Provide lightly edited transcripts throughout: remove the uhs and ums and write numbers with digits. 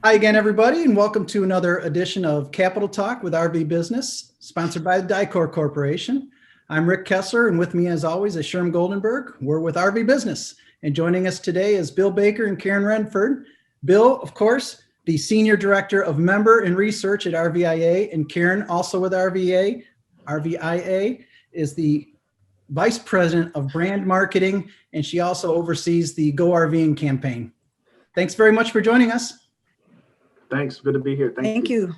Hi again, everybody, and welcome to another edition of Capital Talk with RV Business, sponsored by the Dicor Corporation. I'm Rick Kessler, and with me, as always, is Sherm Goldenberg. We're with RV Business, and joining us today is Bill Baker and Karen Redford. Bill, of course, the Senior Director of Member and Research at RVIA, and Karen, also with RVIA, is the Vice President of Brand Marketing, and she also oversees the Go RVing campaign. Thanks very much for joining us. Thanks. Good to be here. Thank you.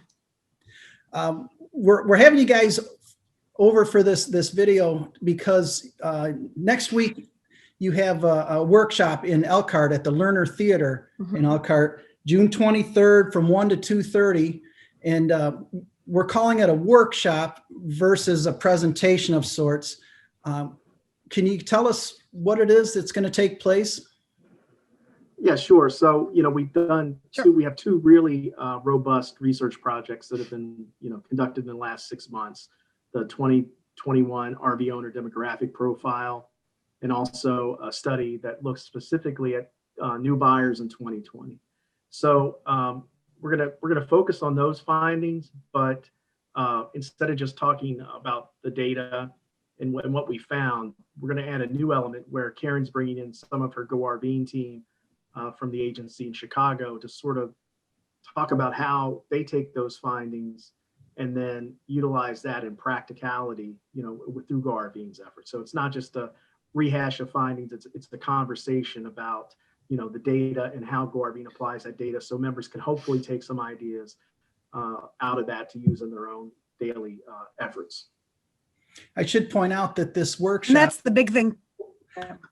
We're having you guys over for this video because next week you have a workshop in Elkhart at the Lerner Theater in Elkhart, June 23rd from 1 to 2:30. And we're calling it a workshop versus a presentation of sorts. Can you tell us what it is that's going to take place? Yeah, sure. So, we've done we have two really robust research projects that have been, conducted in the last 6 months. The 2021 RV owner demographic profile, and also a study that looks specifically at new buyers in 2020. So we're gonna focus on those findings, but instead of just talking about the data and what we found, we're going to add a new element where Karen's bringing in some of her Go RVing team from the agency in Chicago to sort of talk about how they take those findings and then utilize that in practicality, through Go RVing's efforts. So it's not just a rehash of findings, it's the conversation about, the data and how Go RVing applies that data, so members can hopefully take some ideas out of that to use in their own daily efforts. I should point out that this workshop— And that's the big thing.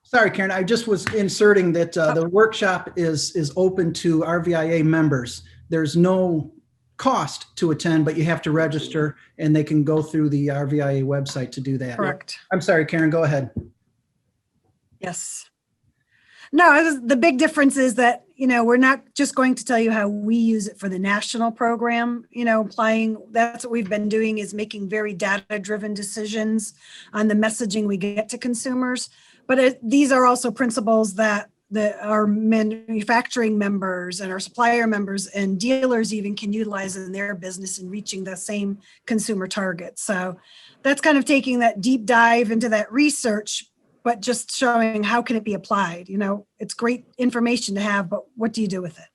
Sorry, Karen, I just was inserting that the workshop is open to RVIA members. There's no cost to attend, but you have to register, and they can go through the RVIA website to do that. Correct. I'm sorry, Karen, go ahead. Yes. No, the big difference is that, we're not just going to tell you how we use it for the national program, applying, that's what we've been doing, is making very data-driven decisions on the messaging we get to consumers. But these are also principles that our manufacturing members and our supplier members and dealers even can utilize in their business in reaching the same consumer targets. So that's kind of taking that deep dive into that research, but just showing how can it be applied. It's great information to have, but what do you do with it?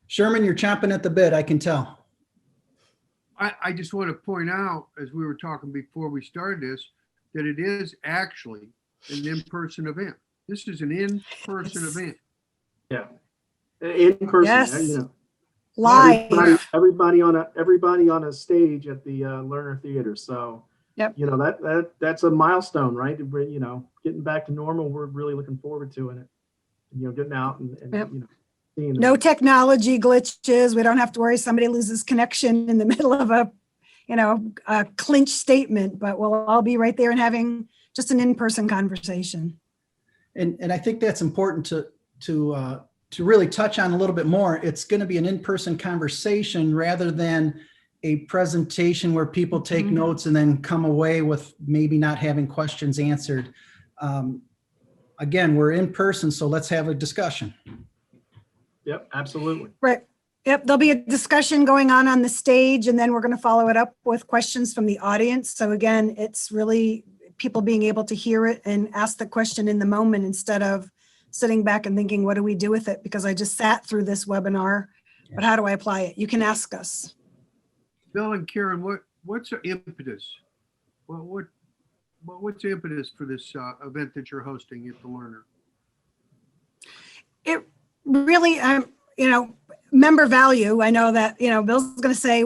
Sherman, you're chomping at the bit, I can tell. I just want to point out, as we were talking before we started this, that it is actually an in-person event. This is an in-person event. Yeah, in person. Yes. Live. Everybody on a stage at the Lerner Theater. So, yep. That's a milestone, right? Getting back to normal. We're really looking forward to it. Getting out and yep. seeing. No technology glitches. We don't have to worry somebody loses connection in the middle of a clinch statement, but we'll all be right there and having just an in-person conversation. And I think that's important to really touch on a little bit more. It's going to be an in-person conversation rather than a presentation where people take notes and then come away with maybe not having questions answered. Again, we're in person, so let's have a discussion. Yep, absolutely. Right. Yep, there'll be a discussion going on the stage, and then we're going to follow it up with questions from the audience. So again, it's really people being able to hear it and ask the question in the moment instead of sitting back and thinking, what do we do with it? Because I just sat through this webinar, but how do I apply it? You can ask us. Bill and Karen, what's the impetus? What's the impetus for this event that you're hosting at the Lerner? It really, member value. I know that, Bill's going to say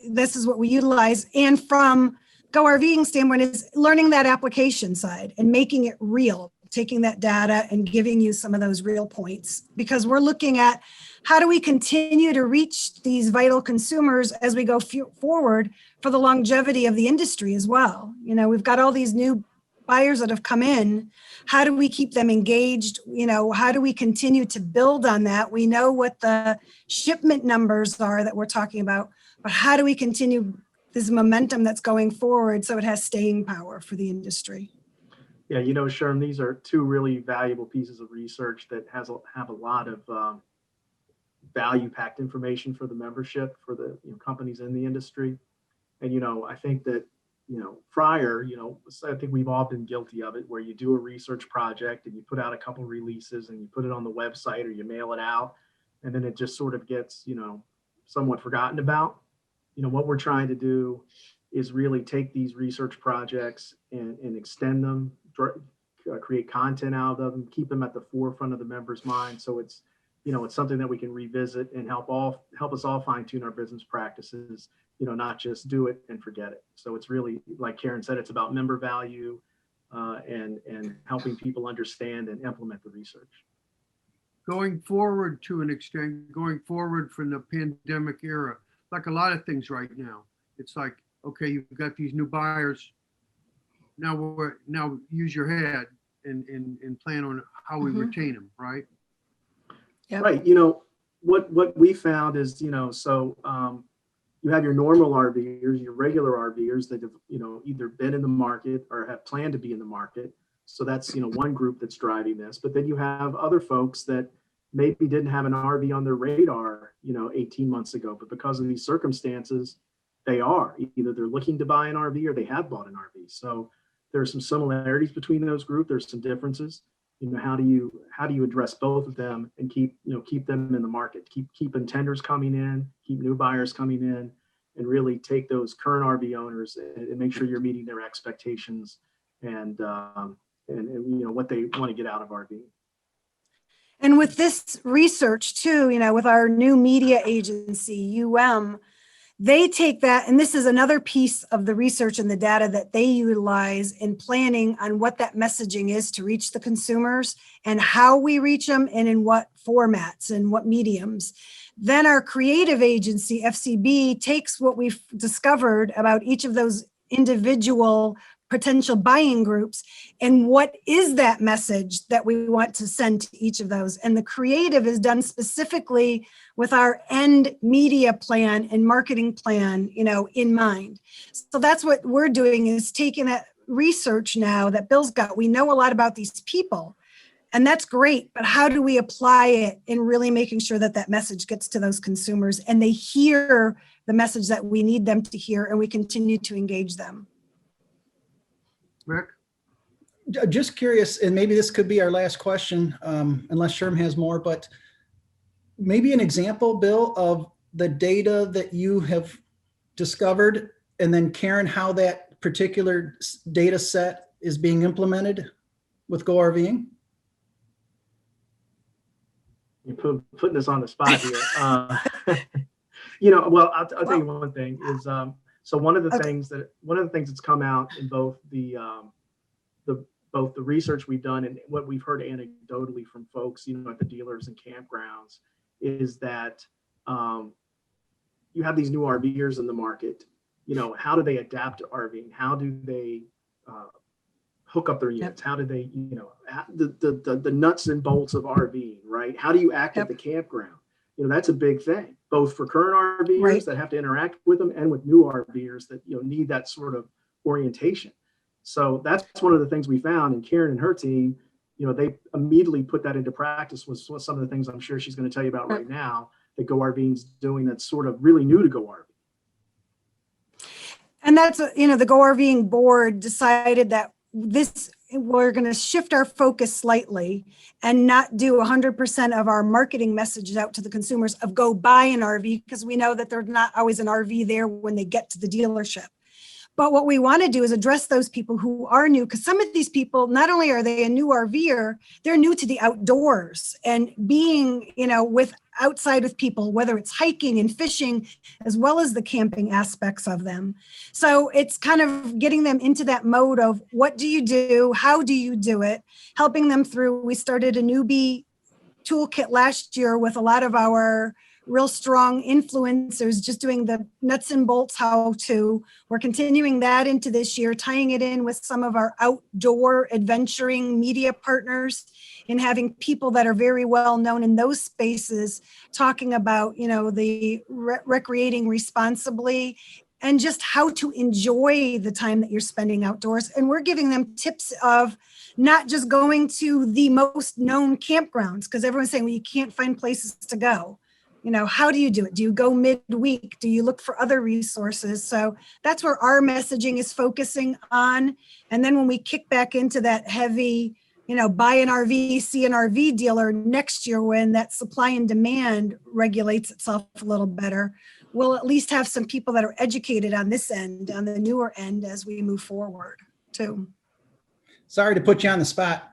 this is what we utilize. And from Go RVing standpoint is learning that application side and making it real taking that data and giving you some of those real points, because we're looking at how do we continue to reach these vital consumers as we go forward for the longevity of the industry as well. You know, we've got all these new buyers that have come in. How do we keep them engaged? You know, how do we continue to build on that? We know what the shipment numbers are that we're talking about, but how do we continue this momentum that's going forward so it has staying power for the industry? Yeah, you know, Sherm, these are two really valuable pieces of research that have a lot of value-packed information for the membership, for the companies in the industry. And, you know, I think that, you know, prior, you know, I think we've all been guilty of it, where you do a research project and you put out a couple releases and you put it on the website or you mail it out, and then it just sort of gets, you know, somewhat forgotten about. You know, what we're trying to do is really take these research projects and extend them, create content out of them, keep them at the forefront of the members' mind. So it's, you know, it's something that we can revisit and help us all fine tune our business practices, you know, not just do it and forget it. So it's really, like Karen said, it's about member value and helping people understand and implement the research. Going forward, to an extent, going forward from the pandemic era, like a lot of things right now, it's like, okay, you've got these new buyers. Now use your head and plan on how we retain them, right? Yep. Right. You know, what we found is, you know, so you have your normal RVers, your regular RVers that have, you know, either been in the market or have planned to be in the market. So that's, you know, one group that's driving this. But then you have other folks that maybe didn't have an RV on their radar, you know, 18 months ago, but because of these circumstances, they are. Either they're looking to buy an RV or they have bought an RV. So there's some similarities between those groups. There's some differences. You know, how do you address both of them and keep them in the market, keep intenders coming in, keep new buyers coming in, and really take those current RV owners and make sure you're meeting their expectations and you know what they want to get out of RV. And with this research too, you know, with our new media agency, they take that, and this is another piece of the research and the data that they utilize in planning on what that messaging is to reach the consumers and how we reach them and in what formats and what mediums. Then our creative agency, FCB, takes what we've discovered about each of those individual potential buying groups and what is that message that we want to send to each of those. And the creative is done specifically with our end media plan and marketing plan, you know, in mind. So that's what we're doing, is taking that research now that Bill's got. We know a lot about these people, and that's great, but how do we apply it in really making sure that that message gets to those consumers and they hear the message that we need them to hear and we continue to engage them? Rick? Just curious, and maybe this could be our last question, unless Sherm has more, but maybe an example, Bill, of the data that you have discovered, and then Karen, how that particular data set is being implemented with Go RVing? You're putting us on the spot here. You know, well, I'll tell you one thing is, so one of the things that's come out in both the research we've done and what we've heard anecdotally from folks, you know, at the dealers and campgrounds, is that you have these new RVers in the market. You know, how do they adapt to RVing? How do they hook up their units? How do they, you know, the nuts and bolts of RVing, right? How do you act at the campground? You know, that's a big thing, both for current RVers that have to interact with them and with new RVers that, you know, need that sort of orientation. So that's one of the things we found, and Karen and her team, you know, they immediately put that into practice with some of the things I'm sure she's going to tell you about right now that Go RVing's doing that's sort of really new to Go RV. And that's, you know, the Go RVing board decided that we're going to shift our focus slightly and not do 100% of our marketing messages out to the consumers of go buy an RV, because we know that there's not always an RV there when they get to the dealership. But what we want to do is address those people who are new, because some of these people, not only are they a new RVer, they're new to the outdoors and being, with outside with people, whether it's hiking and fishing, as well as the camping aspects of them. So it's kind of getting them into that mode of what do you do? How do you do it? Helping them through. We started a newbie toolkit last year with a lot of our real strong influencers, just doing the nuts and bolts how to. We're continuing that into this year, tying it in with some of our outdoor adventuring media partners and having people that are very well known in those spaces talking about, the recreating responsibly and just how to enjoy the time that you're spending outdoors. And we're giving them tips of not just going to the most known campgrounds, because everyone's saying, well, you can't find places to go. How do you do it? Do you go midweek? Do you look for other resources? So that's where our messaging is focusing on. And then when we kick back into that heavy, buy an RV, see an RV dealer next year, when that supply and demand regulates itself a little better, we'll at least have some people that are educated on this end, on the newer end, as we move forward too. Sorry to put you on the spot.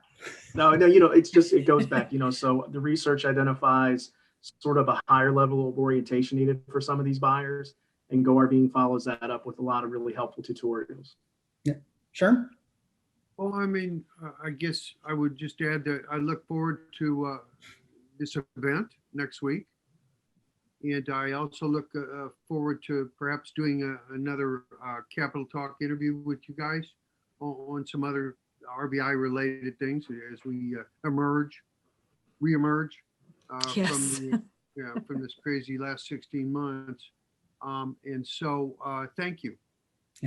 No, it goes back, so the research identifies sort of a higher level of orientation needed for some of these buyers, and Go RVing follows that up with a lot of really helpful tutorials. Yeah, sure. Well, I guess I would just add that I look forward to this event next week. And I also look forward to perhaps doing another Capital Talk interview with you guys on some other RVI related things as we reemerge Yes. from this crazy last 16 months. And so thank you.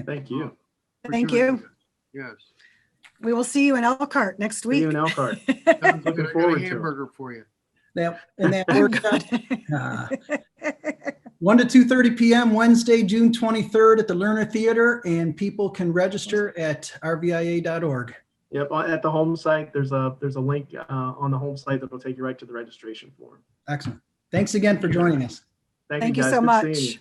Thank you. for Thank joining you. us. Yes. We will see you in Elkhart next See week. you in Elkhart. Sounds good. I got forward a to it. hamburger for you. Yeah, and that Oh, works out. 1 to 2:30 p.m. Wednesday, June 23rd at the Lerner Theater, and people can register at rvia.org. Yep, at the home site, there's a link on the home site that will take you right to the registration form. Excellent. Thanks again for joining us. Thank Thank you you guys. so Good seeing much. you.